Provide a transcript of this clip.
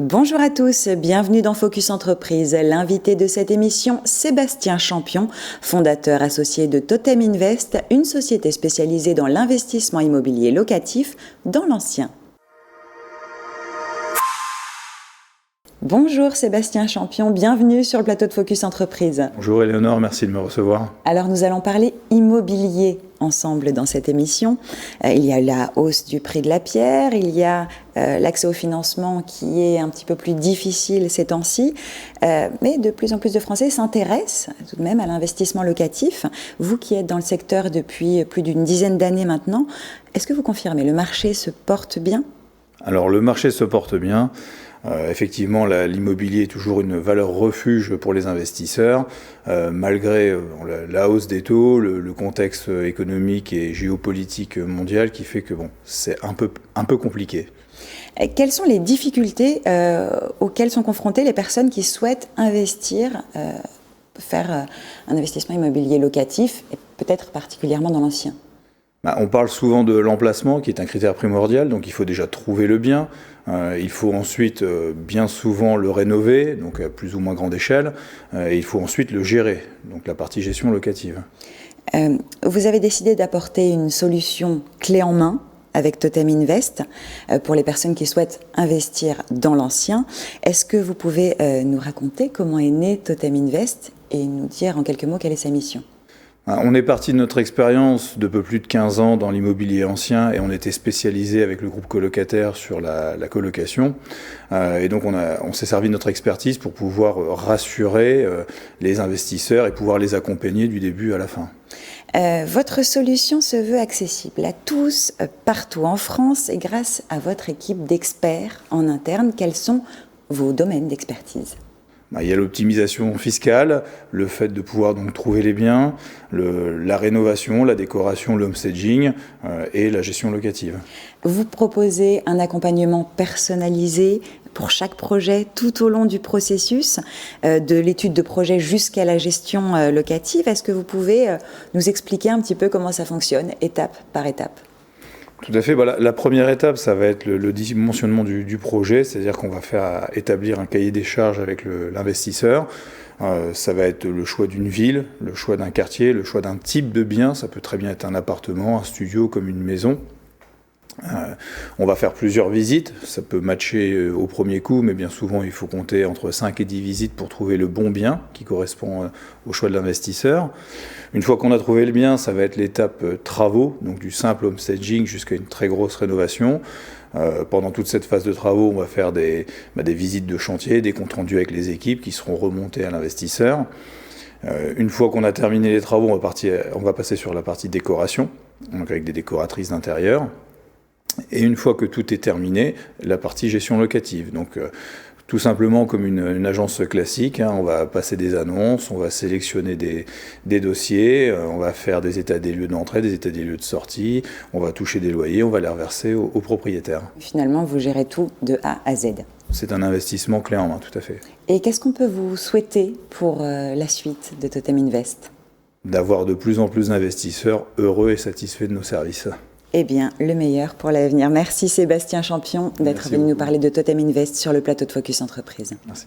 Bonjour à tous, bienvenue dans Focus Entreprise. L'invité de cette émission, Sébastien Champion, fondateur associé de Totem Invest, une société spécialisée dans l'investissement immobilier locatif dans l'ancien. Bonjour Sébastien Champion, bienvenue sur le plateau de Focus Entreprise. Bonjour Éléonore, merci de me recevoir. Alors nous allons parler immobilier ensemble dans cette émission. Il y a la hausse du prix de la pierre, il y a l'accès au financement qui est un petit peu plus difficile ces temps-ci, mais de plus en plus de Français s'intéressent tout de même à l'investissement locatif. Vous qui êtes dans le secteur depuis plus d'une dizaine d'années maintenant, est-ce que vous confirmez, le marché se porte bien ? Alors le marché se porte bien. Effectivement, l'immobilier est toujours une valeur refuge pour les investisseurs, malgré la hausse des taux, le contexte économique et géopolitique mondial qui fait que c'est un peu compliqué. Quelles sont les difficultés auxquelles sont confrontées les personnes qui souhaitent investir, faire un investissement immobilier locatif, et peut-être particulièrement dans l'ancien ? On parle souvent de l'emplacement qui est un critère primordial, donc il faut déjà trouver le bien. Il faut ensuite bien souvent le rénover, donc à plus ou moins grande échelle, et il faut ensuite le gérer, donc la partie gestion locative. Vous avez décidé d'apporter une solution clé en main avec Totem Invest pour les personnes qui souhaitent investir dans l'ancien. Est-ce que vous pouvez nous raconter comment est né Totem Invest et nous dire en quelques mots quelle est sa mission ? On est parti de notre expérience de peu plus de 15 ans dans l'immobilier ancien et on était spécialisé avec le groupe colocataire sur la colocation. Et donc on s'est servi de notre expertise pour pouvoir rassurer les investisseurs et pouvoir les accompagner du début à la fin. Votre solution se veut accessible à tous, partout en France, et grâce à votre équipe d'experts en interne. Quels sont vos domaines d'expertise ? Il y a l'optimisation fiscale, le fait de pouvoir donc trouver les biens, la rénovation, la décoration, le homestaging et la gestion locative. Vous proposez un accompagnement personnalisé pour chaque projet tout au long du processus, de l'étude de projet jusqu'à la gestion locative. Est-ce que vous pouvez nous expliquer un petit peu comment ça fonctionne, étape par étape ? Tout à fait. La première étape, ça va être le dimensionnement du projet, c'est-à-dire qu'on va faire établir un cahier des charges avec l'investisseur. Ça va être le choix d'une ville, le choix d'un quartier, le choix d'un type de bien. Ça peut très bien être un appartement, un studio, comme une maison. On va faire plusieurs visites, ça peut matcher au premier coup, mais bien souvent il faut compter entre 5 et 10 visites pour trouver le bon bien qui correspond au choix de l'investisseur. Une fois qu'on a trouvé le bien, ça va être l'étape travaux, donc du simple homestaging jusqu'à une très grosse rénovation. Pendant toute cette phase de travaux, on va faire des visites de chantier, des comptes rendus avec les équipes qui seront remontés à l'investisseur. Une fois qu'on a terminé les travaux, on va passer sur la partie décoration, donc avec des décoratrices d'intérieur. Et une fois que tout est terminé, la partie gestion locative. Donc tout simplement comme une agence classique, on va passer des annonces, on va sélectionner des dossiers, on va faire des états des lieux d'entrée, des états des lieux de sortie, on va toucher des loyers, on va les reverser aux propriétaires. Finalement, vous gérez tout de A à Z. C'est un investissement clé en main, tout à fait. Et qu'est-ce qu'on peut vous souhaiter pour la suite de Totem Invest ? D'avoir de plus en plus d'investisseurs heureux et satisfaits de nos services. Eh bien, le meilleur pour l'avenir. Merci Sébastien Champion d'être venu nous parler de Totem Invest sur le plateau de Focus Entreprise. Merci.